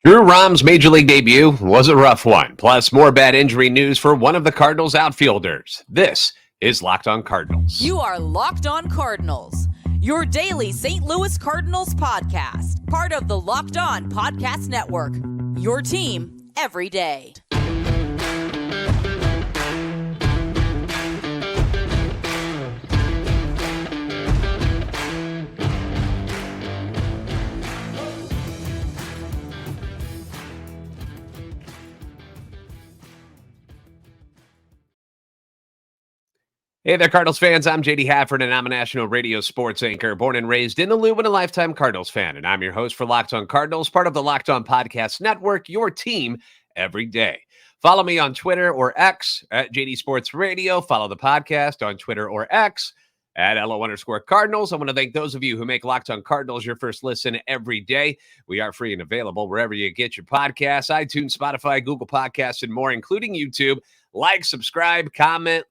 Drew Rahm's Major League debut was a rough one, plus more bad injury news for one of the Cardinals outfielders. This is Locked On Cardinals. You are Locked On Cardinals, your daily St. Louis Cardinals podcast, part of the Locked On Podcast Network, your team every day. Hey there, Cardinals fans. I'm JD Hafford, and I'm a national radio sports anchor, born and raised in the Lou and a lifetime Cardinals fan. And I'm your host for Locked On Cardinals, part of the Locked On Podcast Network, your team every day. Follow me on Twitter or X at JD Sports Radio. Follow the podcast on Twitter or X at LO_Cardinals. I want to thank those of you who make Locked On Cardinals your first listen every day. We are free and available wherever you get your podcasts, iTunes, Spotify, Google Podcasts, and more, including YouTube. Like, subscribe, comment,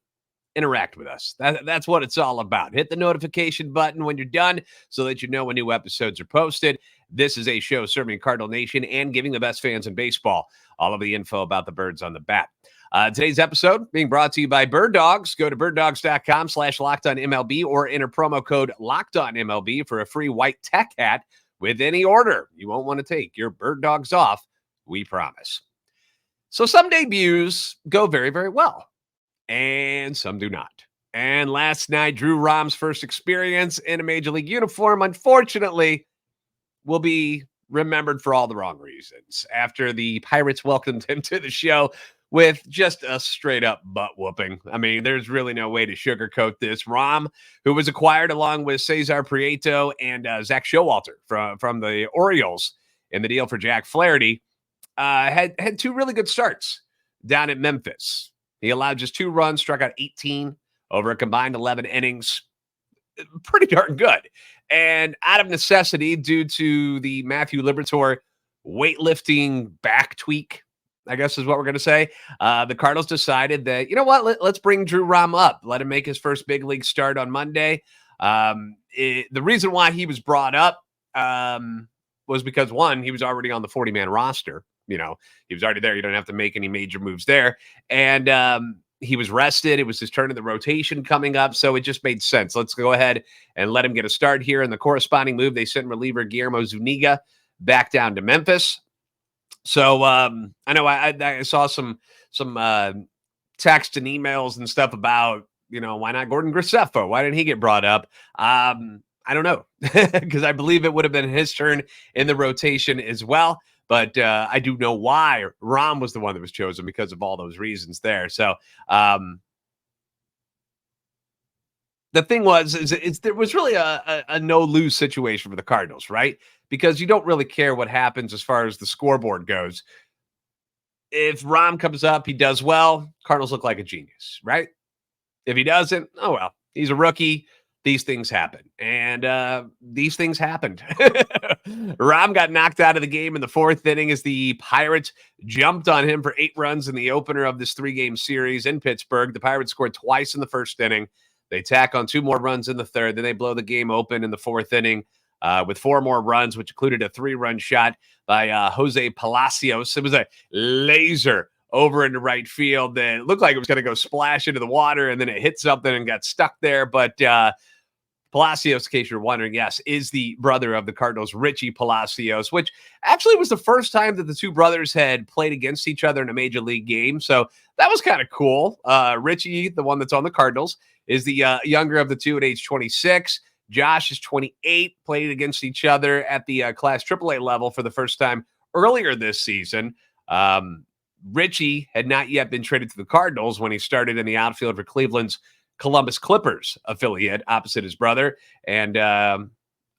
interact with us. That's what it's all about. Hit the notification button when you're done so that you know when new episodes are posted. This is a show serving Cardinal Nation and giving the best fans in baseball all of the info about the birds on the bat. Today's episode being brought to you by Bird Dogs. Go to birddogs.com/LockedOnMLB or enter promo code LockedOnMLB for a free white tech hat with any order. You won't want to take your Bird Dogs off, we promise. So some debuts go very, very well, and some do not. And last night, Drew Rahm's first experience in a Major League uniform, unfortunately, will be remembered for all the wrong reasons after the Pirates welcomed him to the show with just a straight-up butt whooping. I mean, there's really no way to sugarcoat this. Rahm, who was acquired along with Cesar Prieto and Zach Showalter from the Orioles in the deal for Jack Flaherty, had two really good starts down at Memphis. He allowed just 2 runs, struck out 18 over a combined 11 innings. Pretty darn good. And out of necessity, due to the Matthew Liberatore weightlifting back tweak, I guess is what we're going to say, the Cardinals decided that, you know what, let's bring Drew Rahm up. Let him make his first big league start on Monday. The reason why he was brought up was because, one, he was already on the 40-man roster. You know, he was already there. You don't have to make any major moves there. And he was rested. It was his turn in the rotation coming up. So it just made sense. Let's go ahead and let him get a start here. In the corresponding move, they sent reliever Guillermo Zuniga back down to Memphis. So I know I saw some text and emails and stuff about, you know, why not Gordon Graceffo? Why didn't he get brought up? I don't know, because I believe it would have been his turn in the rotation as well. But I do know why Rahm was the one that was chosen, because of all those reasons there. So the thing was, there was really a no-lose situation for the Cardinals, right? Because you don't really care what happens as far as the scoreboard goes. If Rahm comes up, he does well, Cardinals look like a genius, right? If he doesn't, oh well, he's a rookie. These things happen, and these things happened. Rahm got knocked out of the game in the 4th inning as the Pirates jumped on him for 8 runs in the opener of this 3-game series in Pittsburgh. The Pirates scored twice in the 1st inning. They tack on 2 more runs in the 3rd. Then they blow the game open in the 4th inning with 4 more runs, which included a 3-run shot by Jose Palacios. It was a laser over into right field that looked like it was going to go splash into the water, and then it hit something and got stuck there. But Palacios, in case you're wondering, yes, is the brother of the Cardinals, Richie Palacios, which actually was the first time that the two brothers had played against each other in a major league game. So that was kind of cool. Richie, the one that's on the Cardinals, is the younger of the two at age 26. Josh is 28, played against each other at the Class AAA level for the first time earlier this season. Richie had not yet been traded to the Cardinals when he started in the outfield for Cleveland's Columbus Clippers affiliate opposite his brother, and an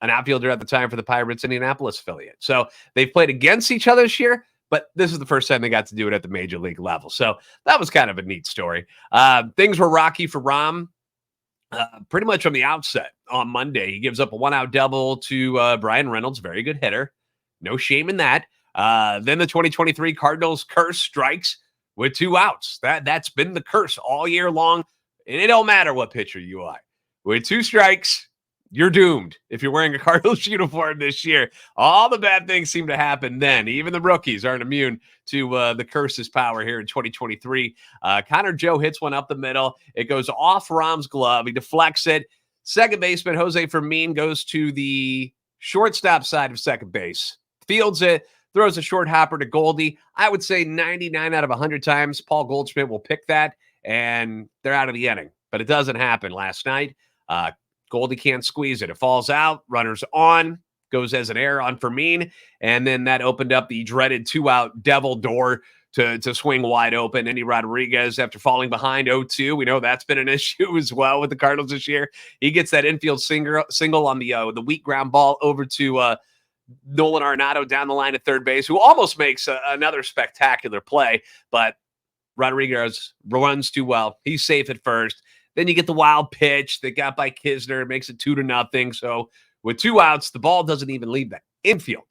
outfielder at the time for the Pirates Indianapolis affiliate. So they've played against each other this year, but this is the first time they got to do it at the major league level. So that was kind of a neat story. Things were rocky for Rahm pretty much from the outset on Monday. He gives up a 1-out double to Brian Reynolds, very good hitter. No shame in that. Then the 2023 Cardinals curse strikes with 2 outs. That's been the curse all year long. And it don't matter what pitcher you are. With 2 strikes, you're doomed if you're wearing a Cardinals uniform this year. All the bad things seem to happen then. Even the rookies aren't immune to the curse's power here in 2023. Connor Joe hits one up the middle. It goes off Rahm's glove. He deflects it. Second baseman Jose Fermin goes to the shortstop side of second base, fields it, throws a short hopper to Goldie. I would say 99 out of 100 times Paul Goldschmidt will pick that, and they're out of the inning. But it doesn't happen last night. Goldie can't squeeze it. It falls out. Runners on. Goes as an error on Fermin. And then that opened up the dreaded 2-out devil door to swing wide open. Andy Rodriguez, after falling behind 0-2, we know that's been an issue as well with the Cardinals this year. He gets that infield single on the weak ground ball over to Nolan Arenado down the line at third base, who almost makes another spectacular play. But Rodriguez runs too well. He's safe at first. Then you get the wild pitch that got by Kisner. Makes it 2-0. So with 2 outs, the ball doesn't even leave the infield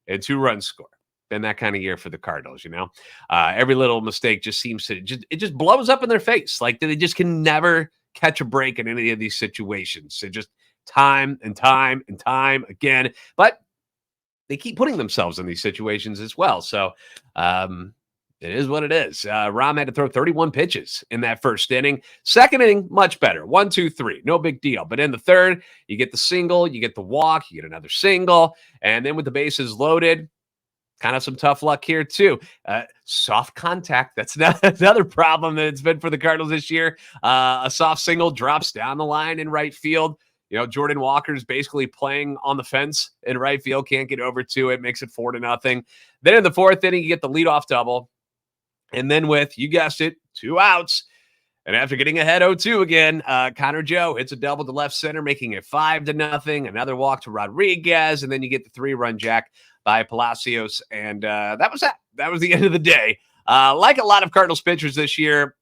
and 2 runs score. Been that kind of year for the Cardinals, you know. Every little mistake just seems to it just blows up in their face. Like they just can never catch a break in any of these situations. It just time and time and time again. But they keep putting themselves in these situations as well. So it is what it is. Rahm had to throw 31 pitches in that first inning. Second inning, much better. 1, 2, 3. No big deal. But in the third, you get the single, you get the walk, you get another single. And then with the bases loaded, kind of some tough luck here too. Soft contact. That's another problem that it's been for the Cardinals this year. A soft single drops down the line in right field. You know, Jordan Walker's basically playing on the fence in right field. Can't get over to it. Makes it 4-0. Then in the fourth inning, you get the leadoff double. And then with, you guessed it, 2 outs. And after getting ahead 0-2 again, Connor Joe hits a double to left center, making it 5-0. Another walk to Rodriguez. And then you get the 3-run jack by Palacios. And that was that. That was the end of the day. Like a lot of Cardinals pitchers this year,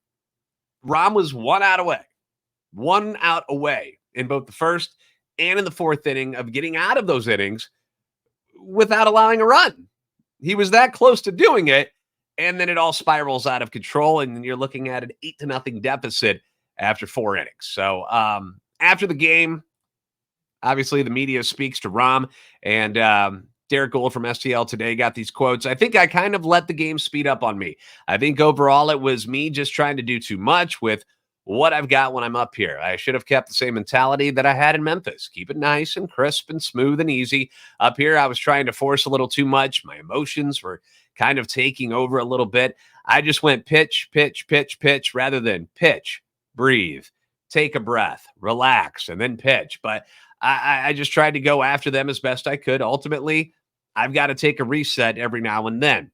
Rahm was 1 out away. 1 out away in both the first and in the fourth inning of getting out of those innings without allowing a run. He was that close to doing it. And then it all spirals out of control, and you're looking at an 8-0 deficit after 4 innings. So after the game, obviously the media speaks to Rahm, and Derek Gould from STL Today got these quotes. I think I kind of let the game speed up on me. I think overall it was me just trying to do too much with what I've got when I'm up here. I should have kept the same mentality that I had in Memphis. Keep it nice and crisp and smooth and easy. Up here, I was trying to force a little too much. My emotions were kind of taking over a little bit. I just went pitch, pitch, pitch, pitch, rather than pitch, breathe, take a breath, relax, and then pitch. But I just tried to go after them as best I could. Ultimately, I've got to take a reset every now and then.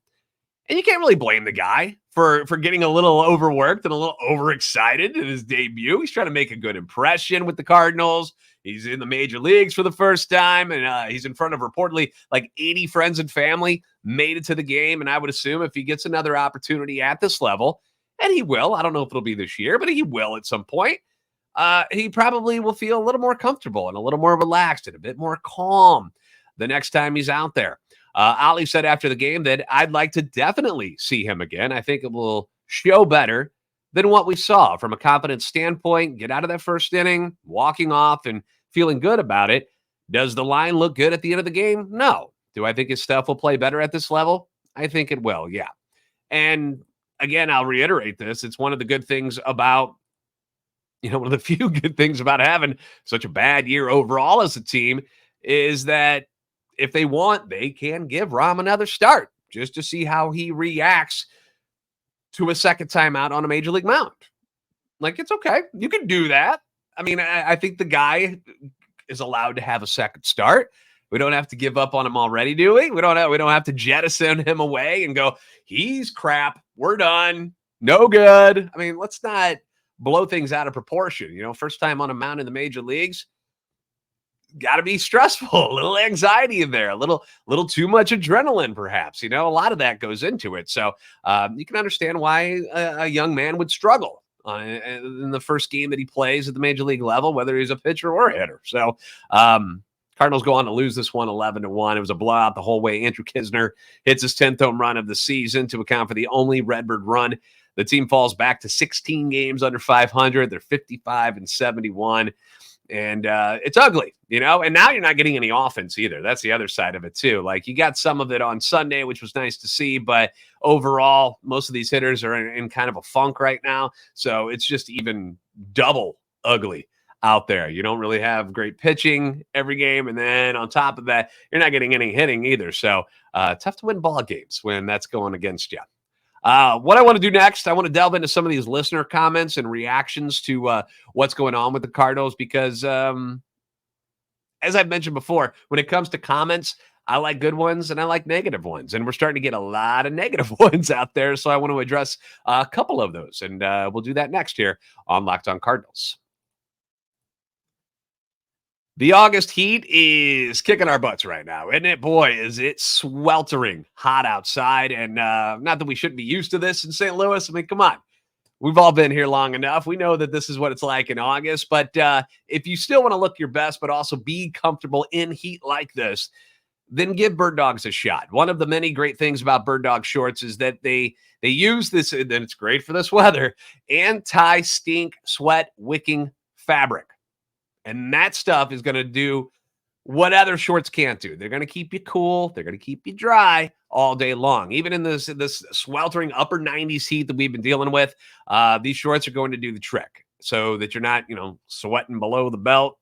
And you can't really blame the guy for getting a little overworked and a little overexcited in his debut. He's trying to make a good impression with the Cardinals. He's in the major leagues for the first time, and he's in front of reportedly like 80 friends and family made it to the game. And I would assume if he gets another opportunity at this level, and he will, I don't know if it'll be this year, but he will at some point, he probably will feel a little more comfortable and a little more relaxed and a bit more calm the next time he's out there. Ali said after the game that I'd like to definitely see him again. I think it will show better than what we saw from a confidence standpoint. Get out of that first inning, walking off and feeling good about it. Does the line look good at the end of the game? No. Do I think his stuff will play better at this level? I think it will, yeah. And again, I'll reiterate this. It's one of the good things about, one of the few good things about having such a bad year overall as a team is that if they want, they can give Rahm another start just to see how he reacts to a second time out on a major league mound. Like, it's okay. You can do that. I mean, I think the guy is allowed to have a second start. We don't have to give up on him already, do we? We don't have to jettison him away and go, he's crap. We're done. No good. I mean, let's not blow things out of proportion. First time on a mound in the major leagues. Got to be stressful, a little anxiety in there, a little too much adrenaline, perhaps. A lot of that goes into it. So you can understand why a young man would struggle in the first game that he plays at the major league level, whether he's a pitcher or a hitter. So Cardinals go on to lose this one 11-1. It was a blowout the whole way. Andrew Kisner hits his 10th home run of the season to account for the only Redbird run. The team falls back to 16 games under 500. They're 55-71. And it's ugly, and now you're not getting any offense either. That's the other side of it too. Like, you got some of it on Sunday, which was nice to see, but overall, most of these hitters are in kind of a funk right now. So it's just even double ugly out there. You don't really have great pitching every game. And then on top of that, you're not getting any hitting either. So tough to win ball games when that's going against you. What I want to do next, I want to delve into some of these listener comments and reactions to what's going on with the Cardinals, because as I've mentioned before, when it comes to comments, I like good ones and I like negative ones, and we're starting to get a lot of negative ones out there. So I want to address a couple of those, and we'll do that next here on Locked On Cardinals. The August heat is kicking our butts right now, isn't it? Boy, is it sweltering hot outside. And not that we shouldn't be used to this in St. Louis. I mean, come on. We've all been here long enough. We know that this is what it's like in August. But if you still want to look your best, but also be comfortable in heat like this, then give Bird Dogs a shot. One of the many great things about Bird Dog shorts is that they use this, and it's great for this weather, anti-stink sweat wicking fabric. And that stuff is going to do what other shorts can't do. They're going to keep you cool. They're going to keep you dry all day long. Even in this sweltering upper 90s heat that we've been dealing with, these shorts are going to do the trick so that you're not, sweating below the belt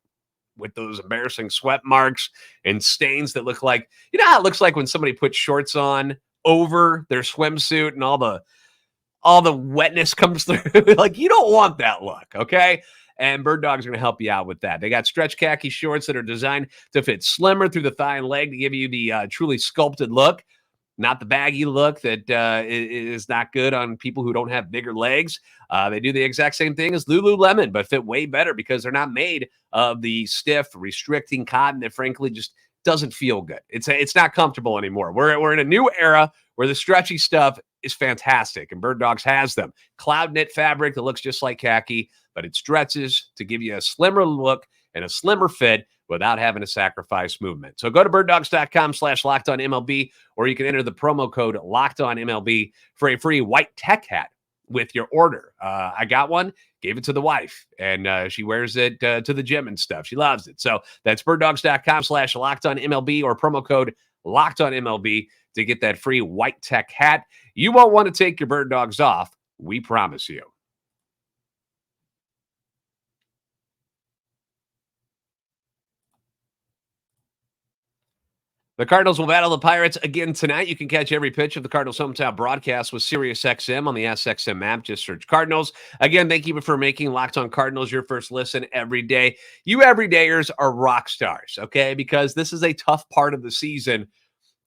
with those embarrassing sweat marks and stains that look like, how it looks like when somebody puts shorts on over their swimsuit and all the wetness comes through. Like, you don't want that look, okay? And Bird Dogs are going to help you out with that. They got stretch khaki shorts that are designed to fit slimmer through the thigh and leg to give you the truly sculpted look, not the baggy look that is not good on people who don't have bigger legs. They do the exact same thing as Lululemon, but fit way better because they're not made of the stiff, restricting cotton that frankly just doesn't feel good. It's not comfortable anymore. We're in a new era where the stretchy stuff is fantastic, and Bird Dogs has them. Cloud knit fabric that looks just like khaki, but it stretches to give you a slimmer look and a slimmer fit without having to sacrifice movement. So go to birddogs.com/LockedOnMLB, or you can enter the promo code LockedOnMLB for a free white tech hat with your order. I got one, gave it to the wife, and she wears it to the gym and stuff. She loves it. So that's birddogs.com/LockedOnMLB or promo code LockedOnMLB to get that free white tech hat. You won't want to take your Bird Dogs off. We promise you. The Cardinals will battle the Pirates again tonight. You can catch every pitch of the Cardinals hometown broadcast with SiriusXM on the SXM app. Just search Cardinals. Again, thank you for making Locked On Cardinals your first listen every day. You everydayers are rock stars, okay? Because this is a tough part of the season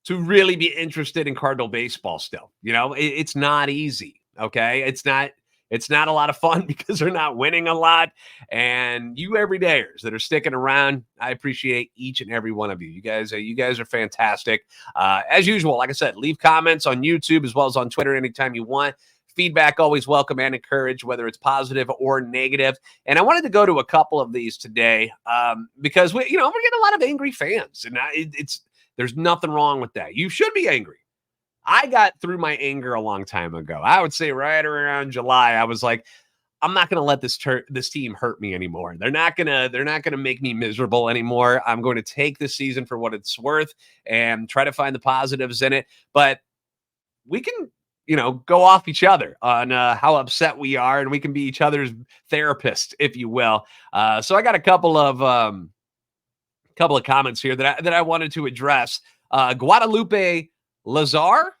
to really be interested in Cardinal baseball still. It's not easy, okay? It's not a lot of fun because they're not winning a lot. And you everydayers that are sticking around, I appreciate each and every one of you. You guys are fantastic. As usual, like I said, leave comments on YouTube as well as on Twitter anytime you want. Feedback always welcome and encouraged, whether it's positive or negative. And I wanted to go to a couple of these today because we're getting a lot of angry fans, and there's nothing wrong with that. You should be angry. I got through my anger a long time ago. I would say right around July, I was like, I'm not going to let this team hurt me anymore. They're not going to make me miserable anymore. I'm going to take this season for what it's worth and try to find the positives in it. But we can, go off each other on how upset we are, and we can be each other's therapist, if you will. So I got a couple of comments here that I wanted to address. Guadalupe Lazar,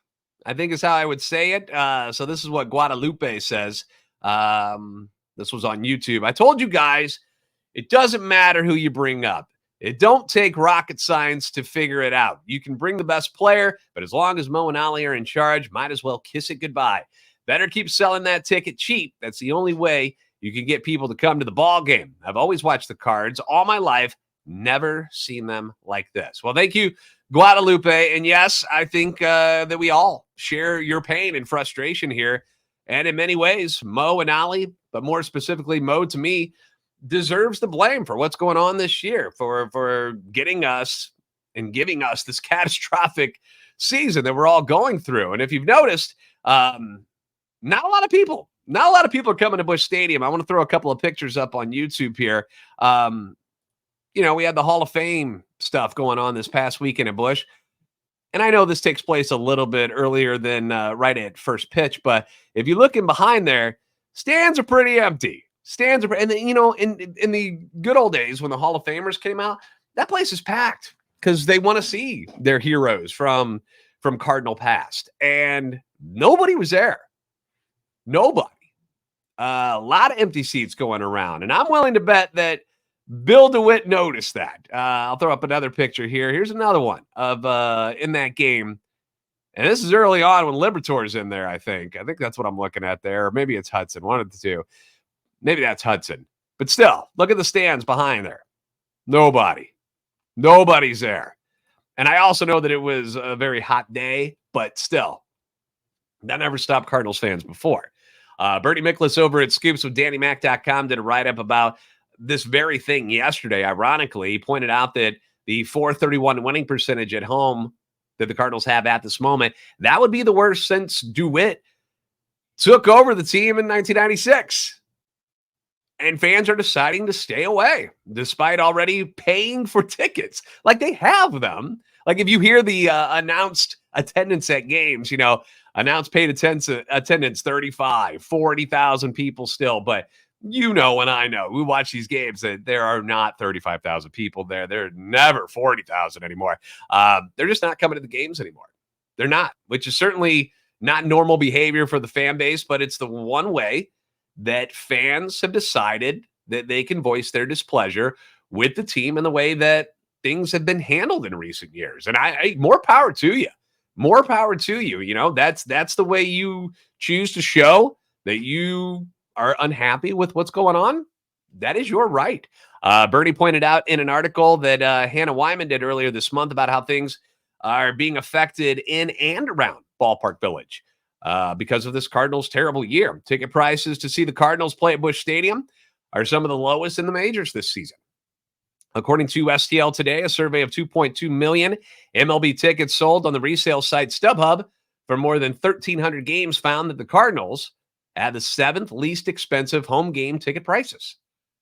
I think is how I would say it. So this is what Guadalupe says. This was on YouTube. I told you guys, it doesn't matter who you bring up. It don't take rocket science to figure it out. You can bring the best player, but as long as Mo and Ali are in charge, might as well kiss it goodbye. Better keep selling that ticket cheap. That's the only way you can get people to come to the ball game. I've always watched the Cards all my life. Never seen them like this. Well, thank you, Guadalupe. And yes, I think that we all share your pain and frustration here. And in many ways, Mo and Ali, but more specifically, Mo to me, deserves the blame for what's going on this year, for getting us and giving us this catastrophic season that we're all going through. And if you've noticed, not a lot of people are coming to Busch Stadium. I want to throw a couple of pictures up on YouTube here. we had the Hall of Fame stuff going on this past weekend at Busch. And I know this takes place a little bit earlier than right at first pitch, but if you look in behind there, stands are pretty empty. Stands are, and then, in the good old days when the Hall of Famers came out, that place is packed because they want to see their heroes from Cardinal past, and nobody was there. Nobody. A lot of empty seats going around, and I'm willing to bet that Bill DeWitt noticed that. I'll throw up another picture here. Here's another one of in that game. And this is early on when Libertor's in there, I think. I think that's what I'm looking at there. Or maybe it's Hudson, one of the two. Maybe that's Hudson. But still, look at the stands behind there. Nobody. Nobody's there. And I also know that it was a very hot day, but still, that never stopped Cardinals fans before. Bernie Miklasz over at scoopswithdannymac.com did a write-up about this very thing yesterday. Ironically, he pointed out that the .431 winning percentage at home that the Cardinals have at this moment, that would be the worst since DeWitt took over the team in 1996. And fans are deciding to stay away despite already paying for tickets. Like, they have them. Like, if you hear the announced attendance at games, announced paid attendance 35, 40,000 people still. But and I know, we watch these games that there are not 35,000 people there. There are never 40,000 anymore. They're just not coming to the games anymore. They're not, which is certainly not normal behavior for the fan base, but it's the one way that fans have decided that they can voice their displeasure with the team and the way that things have been handled in recent years. And I more power to you. More power to you. That's the way you choose to show that you are unhappy with what's going on. That is your right. Bernie pointed out in an article that Hannah Wyman did earlier this month about how things are being affected in and around Ballpark Village because of this Cardinals' terrible year. Ticket prices to see the Cardinals play at Busch Stadium are some of the lowest in the majors this season. According to STL Today, a survey of 2.2 million MLB tickets sold on the resale site StubHub for more than 1,300 games found that the Cardinals had the 7th least expensive home game ticket prices.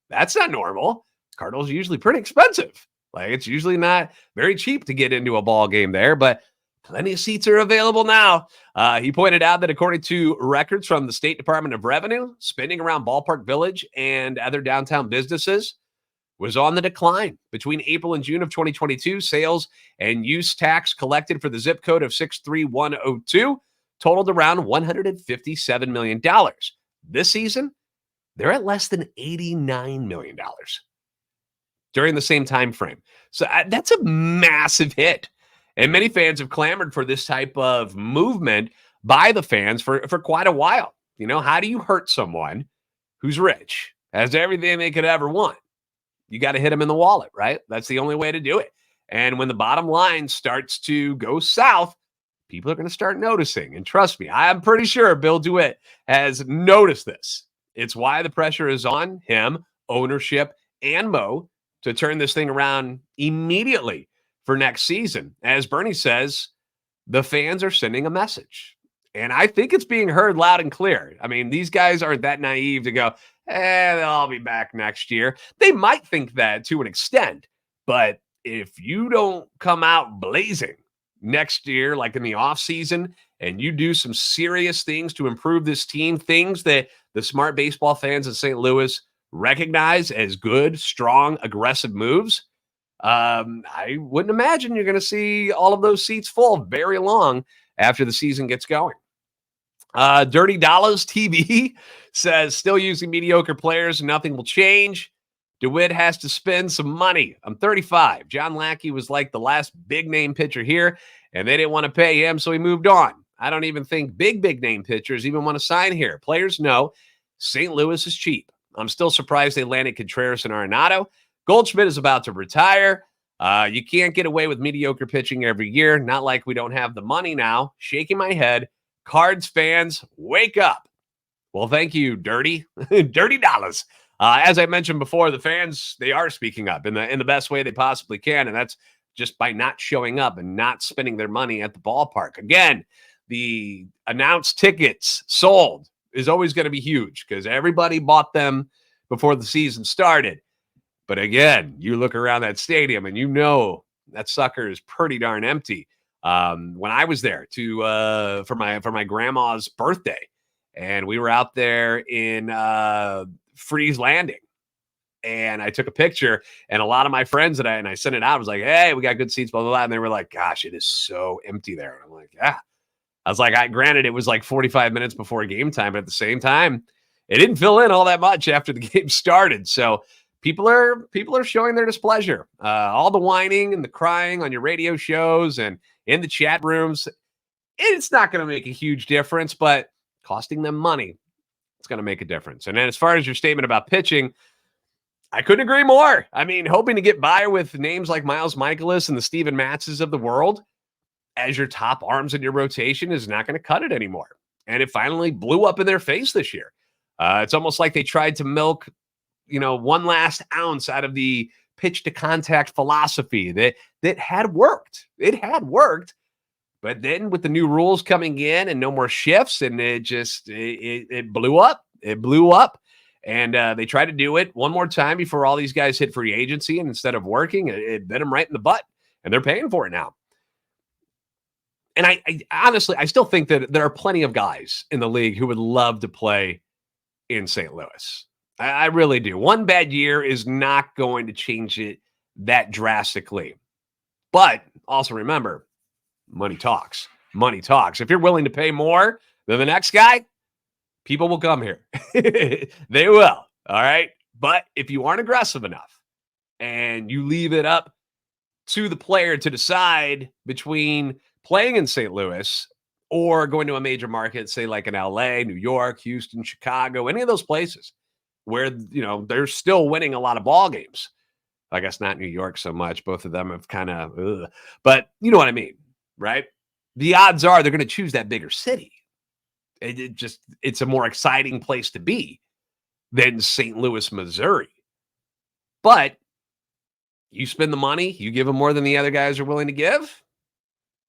That's not normal. Cardinals are usually pretty expensive. Like, it's usually not very cheap to get into a ball game there, but plenty of seats are available now. He pointed out that according to records from the State Department of Revenue, spending around Ballpark Village and other downtown businesses was on the decline. Between April and June of 2022, sales and use tax collected for the zip code of 63102 totaled around $157 million. This season, they're at less than $89 million during the same time frame. So that's a massive hit. And many fans have clamored for this type of movement by the fans for quite a while. How do you hurt someone who's rich, has everything they could ever want? You got to hit them in the wallet, right? That's the only way to do it. And when the bottom line starts to go south, people are going to start noticing. And trust me, I'm pretty sure Bill DeWitt has noticed this. It's why the pressure is on him, ownership, and Mo to turn this thing around immediately for next season. As Bernie says, the fans are sending a message. And I think it's being heard loud and clear. I mean, these guys aren't that naive to go, they'll all be back next year. They might think that to an extent, but if you don't come out blazing next year, like in the offseason, and you do some serious things to improve this team, things that the smart baseball fans in St. Louis recognize as good, strong, aggressive moves, I wouldn't imagine you're going to see all of those seats full very long after the season gets going. Dirty Dollars TV says, still using mediocre players, nothing will change. DeWitt has to spend some money. I'm 35. John Lackey was like the last big-name pitcher here, and they didn't want to pay him, so he moved on. I don't even think big-name pitchers even want to sign here. Players know St. Louis is cheap. I'm still surprised they landed Contreras and Arenado. Goldschmidt is about to retire. You can't get away with mediocre pitching every year. Not like we don't have the money now. Shaking my head. Cards fans, wake up. Well, thank you, Dirty Dollars. As I mentioned before, the fans, they are speaking up in the best way they possibly can, and that's just by not showing up and not spending their money at the ballpark. Again, the announced tickets sold is always going to be huge because everybody bought them before the season started. But again, you look around that stadium and you know that sucker is pretty darn empty. When I was there for my grandma's birthday, and we were out there in Freeze Landing, and I took a picture, and a lot of my friends and I sent it out. I was like, "Hey, we got good seats, blah blah blah," and they were like, "Gosh, it is so empty there." And I'm like, "Yeah." I was like, granted, it was like 45 minutes before game time, but at the same time, it didn't fill in all that much after the game started. So people are showing their displeasure. All the whining and the crying on your radio shows and in the chat rooms, it's not going to make a huge difference, but costing them money, it's going to make a difference. And then as far as your statement about pitching, I couldn't agree more. I mean, hoping to get by with names like Miles Michaelis and the Steven Matzes of the world as your top arms in your rotation is not going to cut it anymore. And it finally blew up in their face this year. It's almost like they tried to milk, one last ounce out of the pitch to contact philosophy that had worked. It had worked. But then with the new rules coming in and no more shifts, and it blew up. It blew up. And they tried to do it one more time before all these guys hit free agency. And instead of working, it bit them right in the butt. And they're paying for it now. And I honestly, I still think that there are plenty of guys in the league who would love to play in St. Louis. I really do. One bad year is not going to change it that drastically. But also remember, money talks. Money talks. If you're willing to pay more than the next guy, people will come here. They will. All right. But if you aren't aggressive enough and you leave it up to the player to decide between playing in St. Louis or going to a major market, say like in LA, New York, Houston, Chicago, any of those places where, they're still winning a lot of ball games. I guess not New York so much. Both of them have kind of, but you know what I mean, right? The odds are they're going to choose that bigger city. It's a more exciting place to be than St. Louis, Missouri. But you spend the money, you give them more than the other guys are willing to give.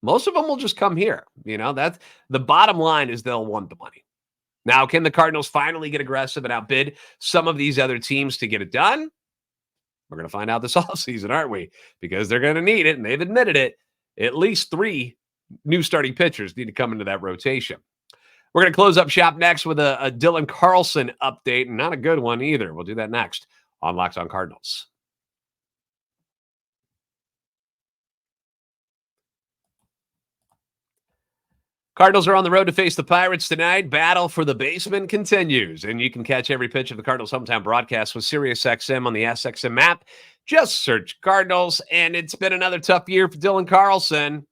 Most of them will just come here. That's the bottom line is they'll want the money. Now, can the Cardinals finally get aggressive and outbid some of these other teams to get it done? We're going to find out this offseason, aren't we? Because they're going to need it, and they've admitted it. At least 3 new starting pitchers need to come into that rotation. We're going to close up shop next with a Dylan Carlson update, and not a good one either. We'll do that next on Locked On Cardinals. Cardinals are on the road to face the Pirates tonight. Battle for the basement continues, and you can catch every pitch of the Cardinals' hometown broadcast with SiriusXM on the SXM app. Just search Cardinals, and it's been another tough year for Dylan Carlson.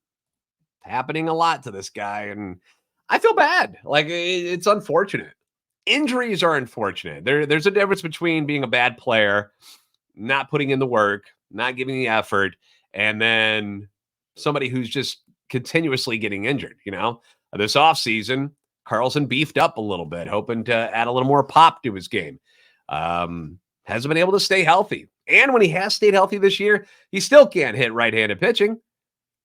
Happening a lot to this guy, and I feel bad. Like, it's unfortunate. Injuries are unfortunate. There's a difference between being a bad player, not putting in the work, not giving the effort, and then somebody who's just continuously getting injured. This offseason, Carlson beefed up a little bit, hoping to add a little more pop to his game. Hasn't been able to stay healthy. And when he has stayed healthy this year, he still can't hit right-handed pitching.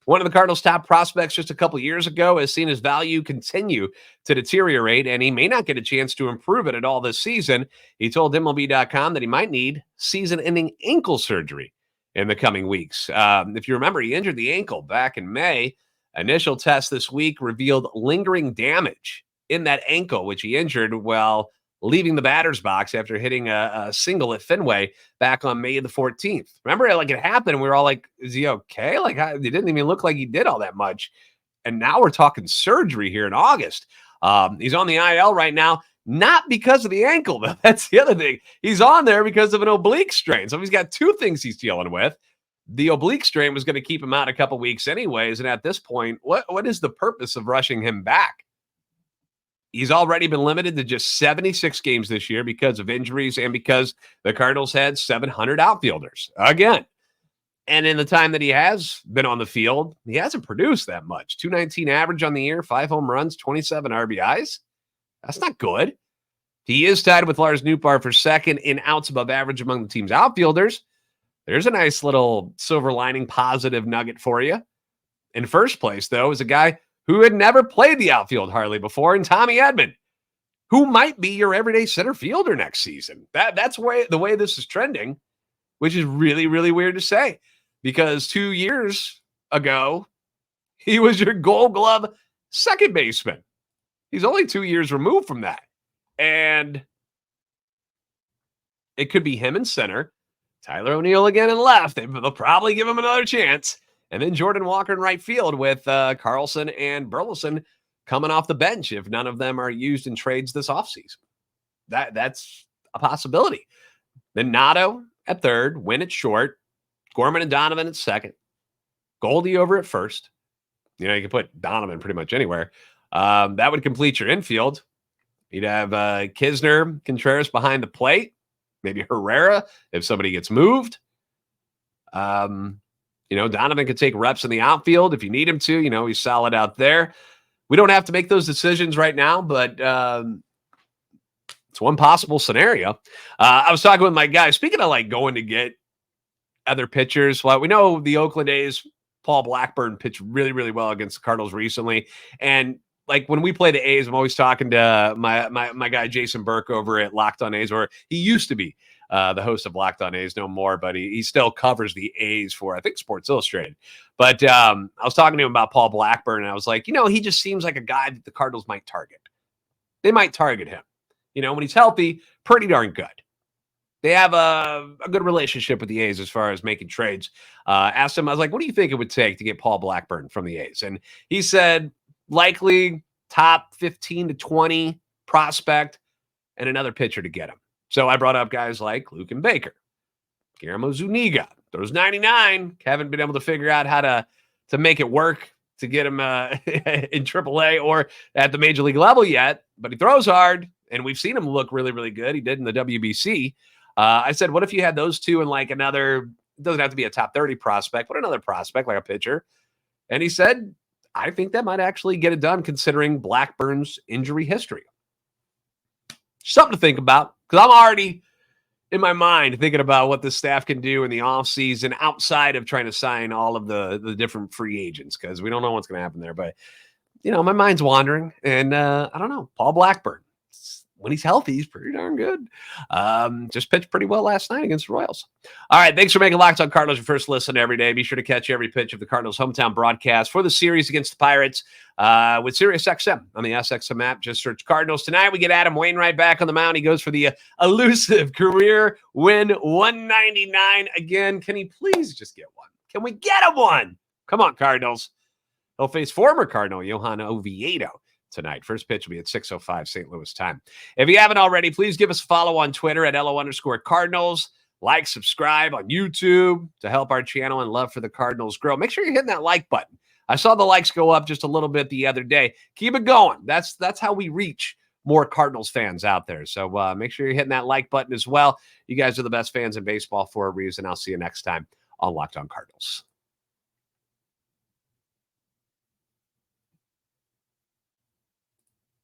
One of the Cardinals' top prospects just a couple years ago has seen his value continue to deteriorate, and he may not get a chance to improve it at all this season. He told MLB.com that he might need season-ending ankle surgery in the coming weeks. If you remember, he injured the ankle back in May. Initial tests this week revealed lingering damage in that ankle, which he injured while leaving the batter's box after hitting a single at Fenway back on May the 14th. Remember, it happened, and we were all like, is he okay? It didn't even look like he did all that much. And now we're talking surgery here in August. He's on the IL right now, not because of the ankle, though. That's the other thing. He's on there because of an oblique strain. So he's got 2 things he's dealing with. The oblique strain was going to keep him out a couple weeks anyways. And at this point, what is the purpose of rushing him back? He's already been limited to just 76 games this year because of injuries and because the Cardinals had 700 outfielders again. And in the time that he has been on the field, he hasn't produced that much. 219 average on the year, 5 home runs, 27 RBIs. That's not good. He is tied with Lars Nootbaar for second in outs above average among the team's outfielders. There's a nice little silver lining positive nugget for you. In first place, though, is a guy who had never played the outfield hardly before, and Tommy Edman, who might be your everyday center fielder next season. That's the way this is trending. which is really, really weird to say because 2 years ago, he was your Gold Glove second baseman. He's only 2 years removed from that. And it could be him in center, Tyler O'Neill again in left. They'll probably give him another chance. And then Jordan Walker in right field with Carlson and Burleson coming off the bench if none of them are used in trades this offseason. That's a possibility. Then Nato at third, Wynn at short, Gorman and Donovan at second, Goldie over at first. You can put Donovan pretty much anywhere. That would complete your infield. You'd have Kisner, Contreras behind the plate, maybe Herrera if somebody gets moved. Donovan could take reps in the outfield if you need him to. He's solid out there. We don't have to make those decisions right now, but it's one possible scenario. I was talking with my guy. Speaking of going to get other pitchers, well, we know the Oakland A's, Paul Blackburn pitched really, really well against the Cardinals recently. And when we play the A's, I'm always talking to my guy, Jason Burke over at Locked on A's, or he used to be the host of Locked on A's, no more, but he still covers the A's for, I think, Sports Illustrated. But I was talking to him about Paul Blackburn, and I was like, he just seems like a guy that the Cardinals might target. They might target him. When he's healthy, pretty darn good. They have a good relationship with the A's as far as making trades. Asked him, I was like, what do you think it would take to get Paul Blackburn from the A's? And he said, likely top 15 to 20 prospect and another pitcher to get him. So I brought up guys like Luke and Baker, Guillermo Zuniga. Those 99 haven't been able to figure out how to make it work to get him in AAA or at the major league level yet, but he throws hard, and we've seen him look really, really good. He did in the WBC. I said, what if you had those two and another, it doesn't have to be a top 30 prospect, but another prospect like a pitcher? And he said, I think that might actually get it done considering Blackburn's injury history. Something to think about, because I'm already in my mind thinking about what the staff can do in the offseason outside of trying to sign all of the different free agents, because we don't know what's going to happen there. But, my mind's wandering, and I don't know. Paul Blackburn, when he's healthy, he's pretty darn good. Just pitched pretty well last night against the Royals. All right, thanks for making Locked on Cardinals your first listen every day. Be sure to catch every pitch of the Cardinals' hometown broadcast for the series against the Pirates with SiriusXM on the SXM app. Just search Cardinals. Tonight, we get Adam Wainwright back on the mound. He goes for the elusive career win 199 again. Can he please just get one? Can we get him one? Come on, Cardinals. He'll face former Cardinal Johan Oviedo tonight. First pitch will be at 6:05 St. Louis time. If you haven't already, please give us a follow on Twitter at @LO_Cardinals. Like, subscribe on YouTube to help our channel and love for the Cardinals grow. Make sure you're hitting that like button. I saw the likes go up just a little bit the other day. Keep it going. That's how we reach more Cardinals fans out there. So make sure you're hitting that like button as well. You guys are the best fans in baseball for a reason. I'll see you next time on Locked on Cardinals.